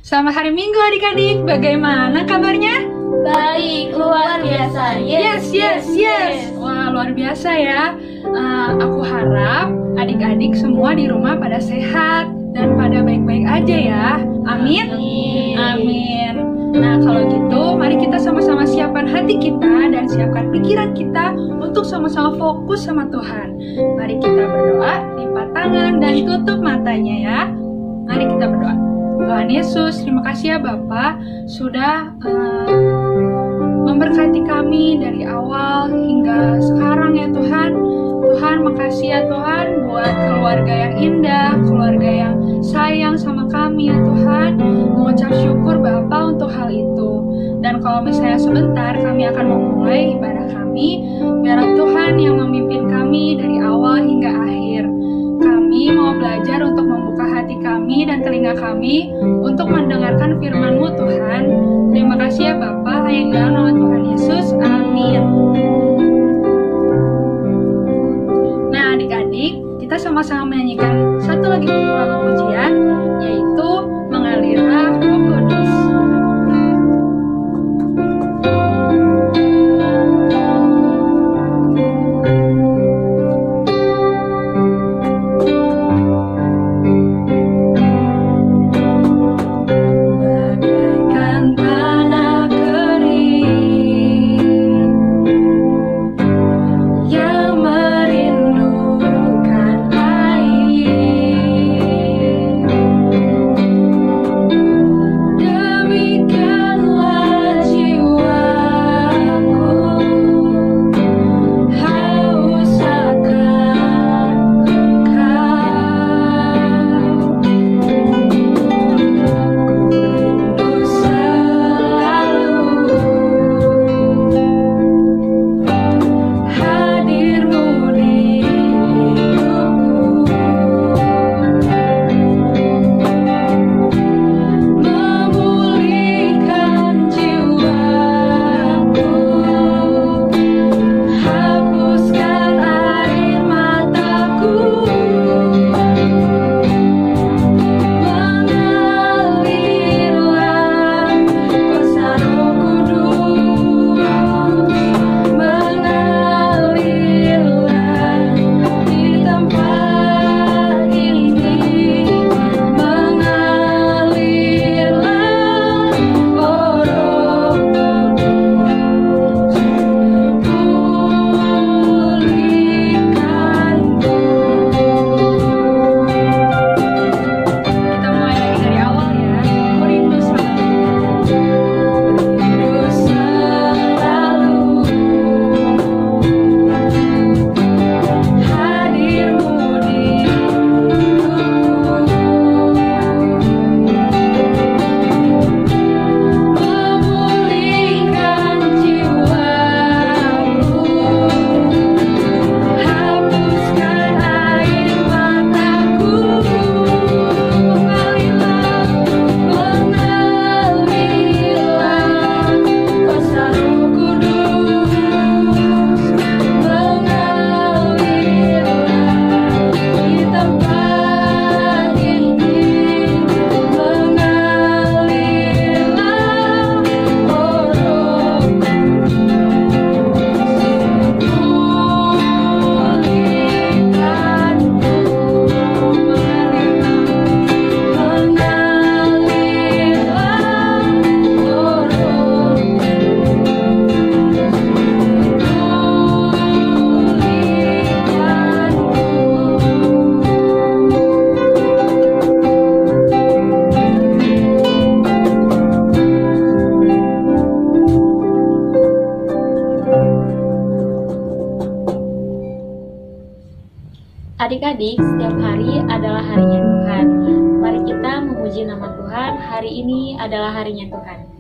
Selamat hari Minggu adik-adik, bagaimana kabarnya? Baik, luar biasa. Yes. Wah, luar biasa ya. Aku harap adik-adik semua di rumah pada sehat dan pada baik-baik aja ya. Amin. Nah, kalau gitu mari kita sama-sama siapkan hati kita dan siapkan pikiran kita untuk sama-sama fokus sama Tuhan. Mari kita berdoa, lipat tangan dan tutup matanya ya. Mari kita berdoa. Tuhan Yesus, terima kasih ya Bapa sudah memberkati kami dari awal hingga sekarang ya Tuhan. Tuhan, makasih ya Tuhan buat keluarga yang indah, keluarga yang sayang sama kami ya Tuhan. Mengucap syukur Bapa untuk hal itu. Dan kalau misalnya sebentar kami akan memulai ibadah kami, biar Tuhan yang memimpin kami dari awal hingga akhir. Kami mau belajar untuk membuka hati kami dan telinga kami untuk mendengarkan firman-Mu Tuhan. Terima kasih ya Bapa, hanya di dalam nama Tuhan Yesus. Amin. Nah adik-adik, kita sama-sama menyanyikan satu lagi lagu pujian, yaitu Mengalirlah Roh Kudus. Adik-adik, setiap hari adalah harinya Tuhan. Mari kita memuji nama Tuhan. Hari ini adalah harinya Tuhan.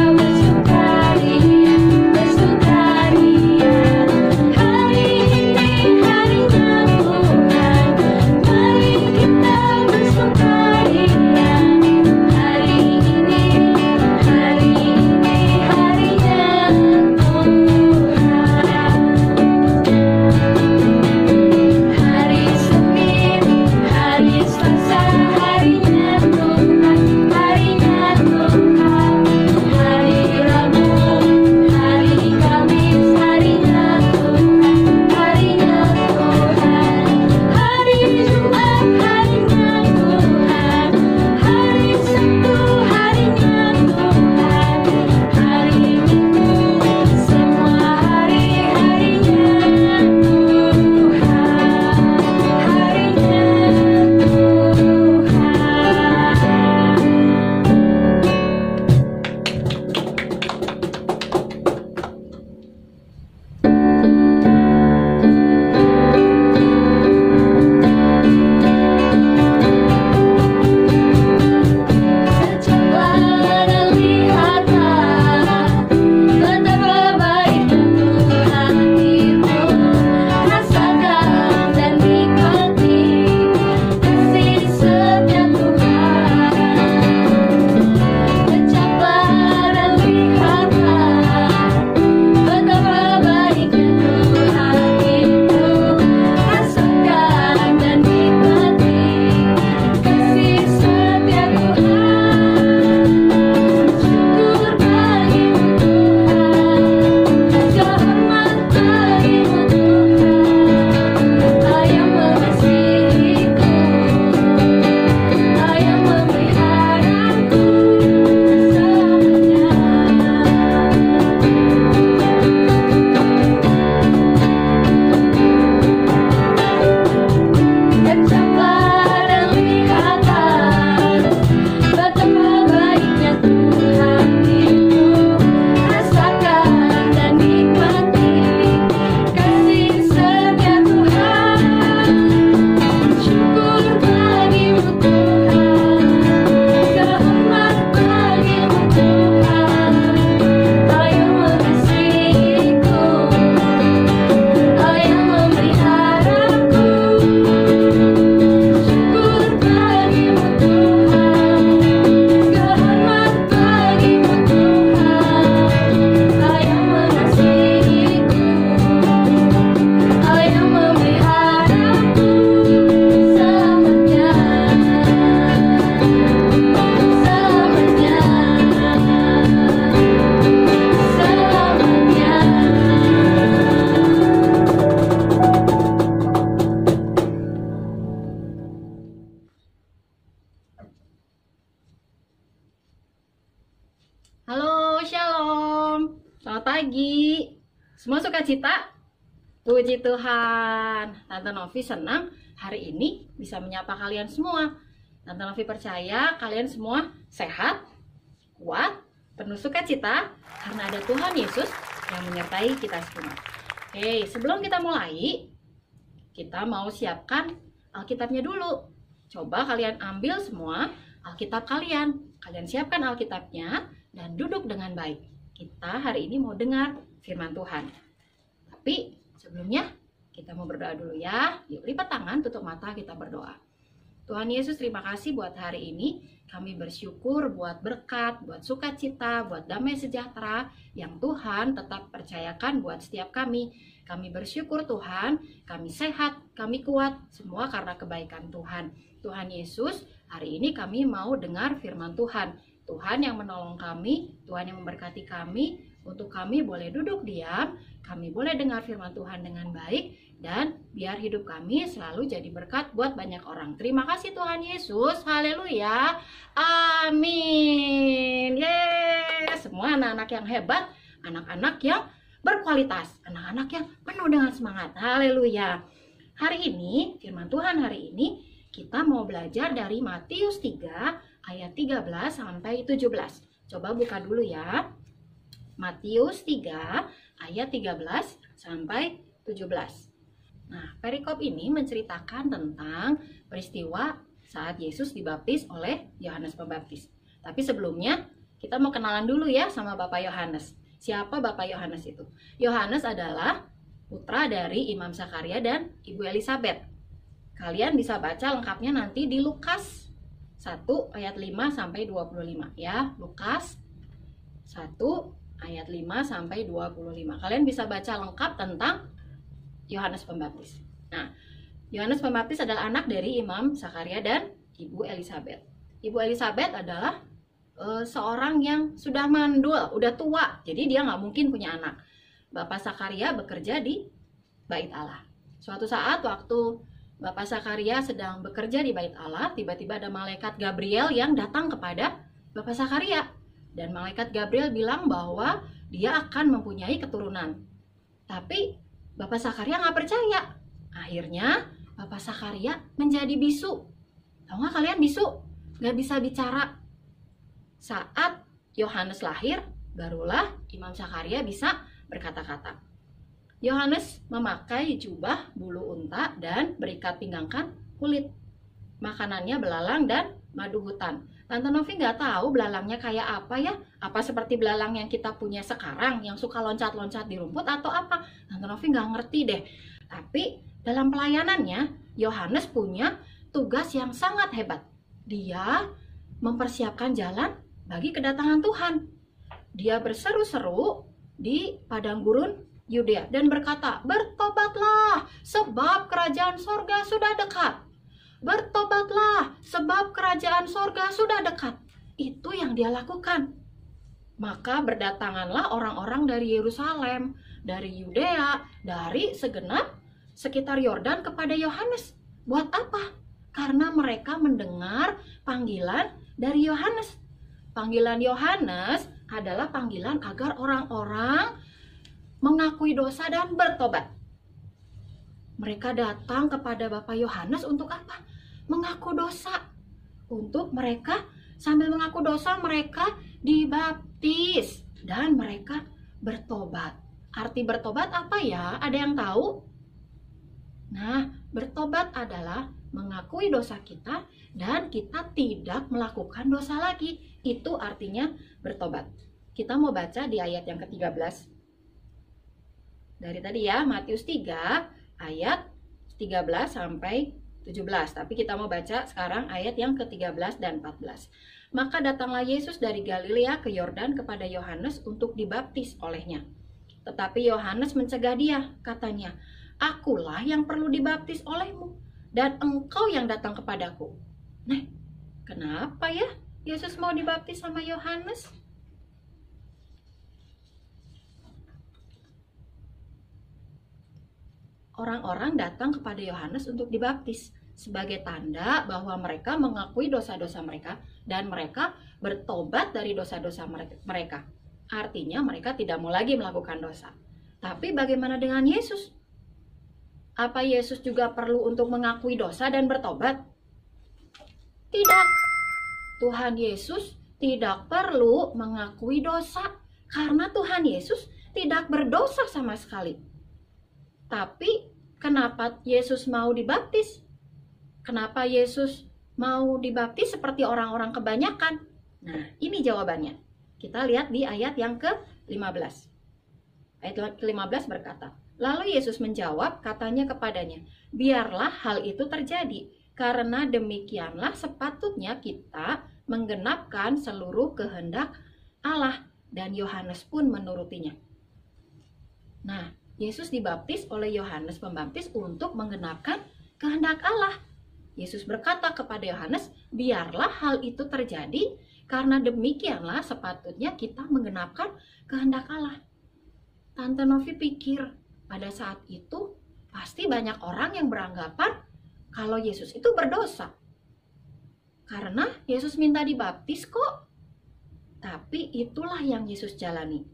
Bersukaria Selamat pagi. Semua sukacita? Puji Tuhan. Tante Novi senang hari ini bisa menyapa kalian semua. Tante Novi percaya kalian semua sehat, kuat, penuh sukacita karena ada Tuhan Yesus yang menyertai kita semua. Oke, sebelum kita mulai, kita mau siapkan Alkitabnya dulu. Coba kalian ambil semua Alkitab kalian. Kalian siapkan Alkitabnya dan duduk dengan baik. Kita hari ini mau dengar firman Tuhan. Tapi sebelumnya kita mau berdoa dulu ya. Yuk lipat tangan, tutup mata, kita berdoa. Tuhan Yesus, terima kasih buat hari ini. Kami bersyukur buat berkat, buat sukacita, buat damai sejahtera yang Tuhan tetap percayakan buat setiap kami. Kami bersyukur Tuhan, kami sehat, kami kuat, semua karena kebaikan Tuhan. Tuhan Yesus, hari ini kami mau dengar firman Tuhan. Tuhan yang menolong kami, Tuhan yang memberkati kami, untuk kami boleh duduk diam, kami boleh dengar firman Tuhan dengan baik, dan biar hidup kami selalu jadi berkat buat banyak orang. Terima kasih Tuhan Yesus, haleluya, amin. Yeay, semua anak-anak yang hebat, anak-anak yang berkualitas, anak-anak yang penuh dengan semangat, haleluya. Hari ini, firman Tuhan hari ini, kita mau belajar dari Matius 3 ayat 13 sampai 17. Coba buka dulu ya. Matius 3 ayat 13 sampai 17. Nah, perikop ini menceritakan tentang peristiwa saat Yesus dibaptis oleh Yohanes Pembaptis. Tapi sebelumnya kita mau kenalan dulu ya sama Bapak Yohanes. Siapa Bapak Yohanes itu? Yohanes adalah putra dari Imam Sakaria dan Ibu Elisabet. Kalian bisa baca lengkapnya nanti di Lukas 1 ayat 5 sampai 25 ya. Lukas 1 ayat 5 sampai 25. Kalian bisa baca lengkap tentang Yohanes Pembaptis. Nah, Yohanes Pembaptis adalah anak dari Imam Sakaria dan Ibu Elisabet. Ibu Elisabet adalah seorang yang sudah mandul, udah tua. Jadi dia nggak mungkin punya anak. Bapak Sakaria bekerja di Bait Allah. Suatu saat waktu Bapak Sakaria sedang bekerja di Bait Allah, tiba-tiba ada malaikat Gabriel yang datang kepada Bapak Sakaria. Dan malaikat Gabriel bilang bahwa dia akan mempunyai keturunan. Tapi Bapak Sakaria nggak percaya. Akhirnya Bapak Sakaria menjadi bisu. Tahu nggak kalian bisu? Nggak bisa bicara. Saat Yohanes lahir, barulah Imam Sakaria bisa berkata-kata. Yohanes memakai jubah bulu unta dan berikat pinggangkan kulit. Makanannya belalang dan madu hutan. Tante Novi nggak tahu belalangnya kayak apa ya. Apa seperti belalang yang kita punya sekarang, yang suka loncat-loncat di rumput atau apa? Tante Novi nggak ngerti deh. Tapi dalam pelayanannya, Yohanes punya tugas yang sangat hebat. Dia mempersiapkan jalan bagi kedatangan Tuhan. Dia berseru-seru di padang gurun Yudea dan berkata, "Bertobatlah, sebab kerajaan sorga sudah dekat. Bertobatlah, sebab kerajaan sorga sudah dekat." Itu yang dia lakukan. Maka berdatanganlah orang-orang dari Yerusalem, dari Yudea, dari segenap sekitar Yordan kepada Yohanes. Buat apa? Karena mereka mendengar panggilan dari Yohanes. Panggilan Yohanes adalah panggilan agar orang-orang mengakui dosa dan bertobat. Mereka datang kepada Bapak Yohanes untuk apa? Mengaku dosa. Untuk mereka, sambil mengaku dosa, mereka dibaptis dan mereka bertobat. Arti bertobat apa ya? Ada yang tahu? Nah, bertobat adalah mengakui dosa kita dan kita tidak melakukan dosa lagi. Itu artinya bertobat. Kita mau baca di ayat yang ke-13. Dari tadi ya, Matius 3 ayat 13 sampai 17. Tapi kita mau baca sekarang ayat yang ke-13 dan 14. Maka datanglah Yesus dari Galilea ke Yordan kepada Yohanes untuk dibaptis olehnya. Tetapi Yohanes mencegah dia, katanya, "Akulah yang perlu dibaptis olehmu, dan engkau yang datang kepadaku." Nah, kenapa ya Yesus mau dibaptis sama Yohanes? Orang-orang datang kepada Yohanes untuk dibaptis sebagai tanda bahwa mereka mengakui dosa-dosa mereka dan mereka bertobat dari dosa-dosa mereka. Artinya mereka tidak mau lagi melakukan dosa. Tapi bagaimana dengan Yesus? Apa Yesus juga perlu untuk mengakui dosa dan bertobat? Tidak. Tuhan Yesus tidak perlu mengakui dosa karena Tuhan Yesus tidak berdosa sama sekali. Tapi kenapa Yesus mau dibaptis? Kenapa Yesus mau dibaptis seperti orang-orang kebanyakan? Nah, ini jawabannya. Kita lihat di ayat yang ke-15. Ayat ke-15 berkata, lalu Yesus menjawab, katanya kepadanya, biarlah hal itu terjadi, karena demikianlah sepatutnya kita menggenapkan seluruh kehendak Allah. Dan Yohanes pun menurutinya. Nah, Yesus dibaptis oleh Yohanes Pembaptis untuk menggenapkan kehendak Allah. Yesus berkata kepada Yohanes, biarlah hal itu terjadi, karena demikianlah sepatutnya kita menggenapkan kehendak Allah. Tante Novi pikir pada saat itu pasti banyak orang yang beranggapan kalau Yesus itu berdosa. Karena Yesus minta dibaptis kok. Tapi itulah yang Yesus jalani.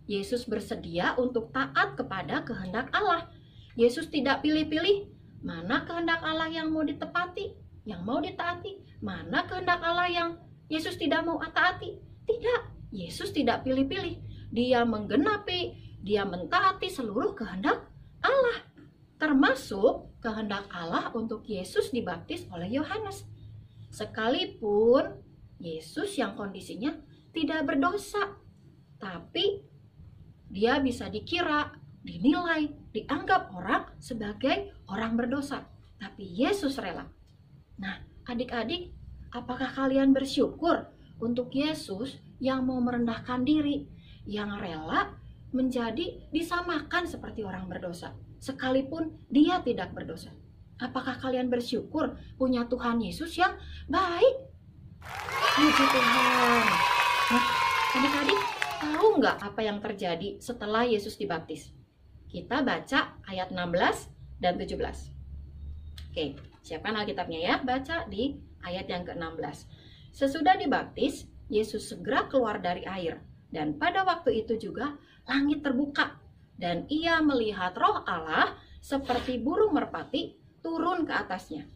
Yesus bersedia untuk taat kepada kehendak Allah. Yesus tidak pilih-pilih mana kehendak Allah yang mau ditepati, yang mau ditaati, mana kehendak Allah yang Yesus tidak mau taati. Tidak, Yesus tidak pilih-pilih. Dia menggenapi, dia mentaati seluruh kehendak Allah. Termasuk kehendak Allah untuk Yesus dibaptis oleh Yohanes. Sekalipun Yesus yang kondisinya tidak berdosa, tapi dia bisa dikira, dinilai, dianggap orang sebagai orang berdosa. Tapi Yesus rela. Nah, adik-adik, apakah kalian bersyukur untuk Yesus yang mau merendahkan diri, yang rela menjadi disamakan seperti orang berdosa, sekalipun dia tidak berdosa? Apakah kalian bersyukur punya Tuhan Yesus yang baik? Puji Tuhan. Nah, adik-adik tahu nggak apa yang terjadi setelah Yesus dibaptis? Kita baca ayat 16 dan 17. Oke, siapkan Alkitabnya ya, baca di ayat yang ke-16. Sesudah dibaptis, Yesus segera keluar dari air, dan pada waktu itu juga langit terbuka, dan ia melihat Roh Allah seperti burung merpati turun ke atasnya.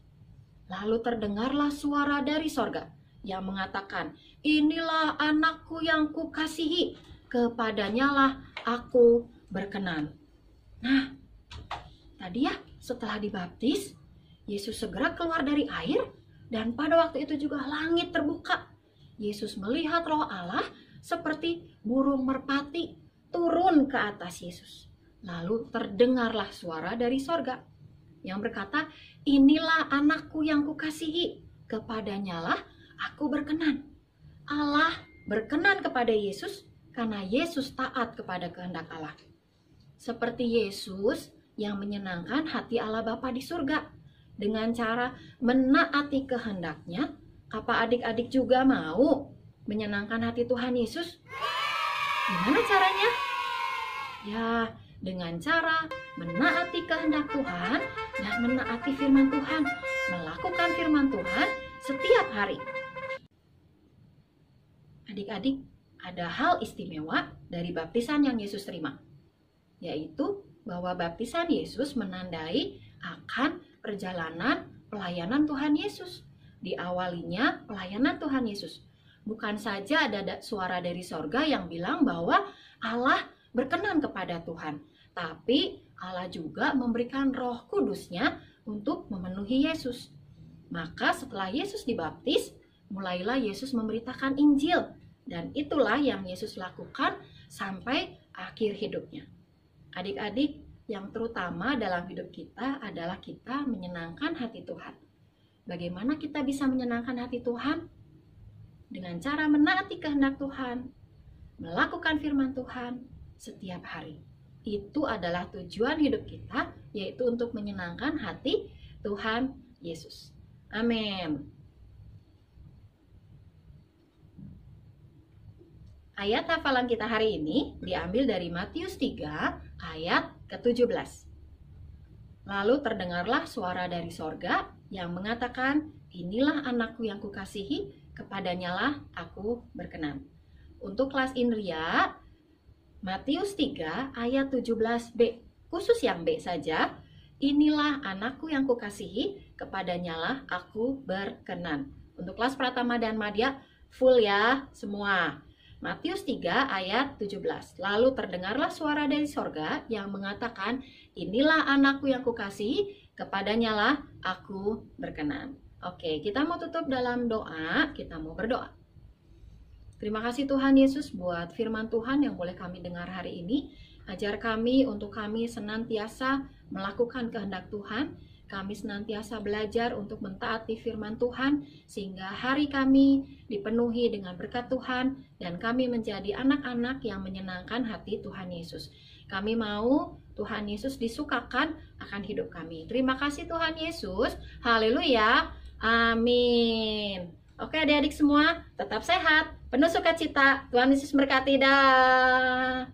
Lalu terdengarlah suara dari sorga yang mengatakan, inilah anakku yang kukasihi, kepadanyalah aku berkenan. Nah, tadi ya setelah dibaptis, Yesus segera keluar dari air, dan pada waktu itu juga langit terbuka. Yesus melihat Roh Allah seperti burung merpati turun ke atas Yesus. Lalu terdengarlah suara dari sorga yang berkata, inilah anakku yang kukasihi, kepadanyalah aku berkenan. Allah berkenan kepada Yesus karena Yesus taat kepada kehendak Allah. Seperti Yesus yang menyenangkan hati Allah Bapa di surga dengan cara menaati kehendaknya. Apa adik-adik juga mau menyenangkan hati Tuhan Yesus? Gimana caranya? Ya, dengan cara menaati kehendak Tuhan dan menaati firman Tuhan, melakukan firman Tuhan setiap hari. Adik-adik, ada hal istimewa dari baptisan yang Yesus terima, yaitu bahwa baptisan Yesus menandai akan perjalanan pelayanan Tuhan Yesus. Diawalinya pelayanan Tuhan Yesus. Bukan saja ada suara dari sorga yang bilang bahwa Allah berkenan kepada Tuhan, tapi Allah juga memberikan Roh Kudusnya untuk memenuhi Yesus. Maka setelah Yesus dibaptis, mulailah Yesus memberitakan Injil, dan itulah yang Yesus lakukan sampai akhir hidupnya. Adik-adik, yang terutama dalam hidup kita adalah kita menyenangkan hati Tuhan. Bagaimana kita bisa menyenangkan hati Tuhan? Dengan cara menaati kehendak Tuhan, melakukan firman Tuhan setiap hari. Itu adalah tujuan hidup kita, yaitu untuk menyenangkan hati Tuhan Yesus. Amin. Ayat hafalan kita hari ini diambil dari Matius 3 ayat ke-17. Lalu terdengarlah suara dari sorga yang mengatakan, inilah anakku yang kukasihi, kepadanyalah aku berkenan. Untuk kelas Indria, Matius 3 ayat 17b. Khusus yang B saja. Inilah anakku yang kukasihi, kepadanya lah aku berkenan. Untuk kelas Pratama dan Madya, full ya semua. Matius 3 ayat 17. Lalu terdengarlah suara dari sorga yang mengatakan, inilah anakku yang kukasihi, kepadanya lah aku berkenan. Oke, kita mau tutup dalam doa, kita mau berdoa. Terima kasih Tuhan Yesus buat firman Tuhan yang boleh kami dengar hari ini. Ajar kami untuk kami senantiasa melakukan kehendak Tuhan. Kami senantiasa belajar untuk mentaati firman Tuhan, sehingga hari kami dipenuhi dengan berkat Tuhan, dan kami menjadi anak-anak yang menyenangkan hati Tuhan Yesus. Kami mau Tuhan Yesus disukakan akan hidup kami. Terima kasih Tuhan Yesus. Haleluya. Amin. Oke adik-adik semua, tetap sehat, penuh sukacita. Tuhan Yesus berkati. Dah.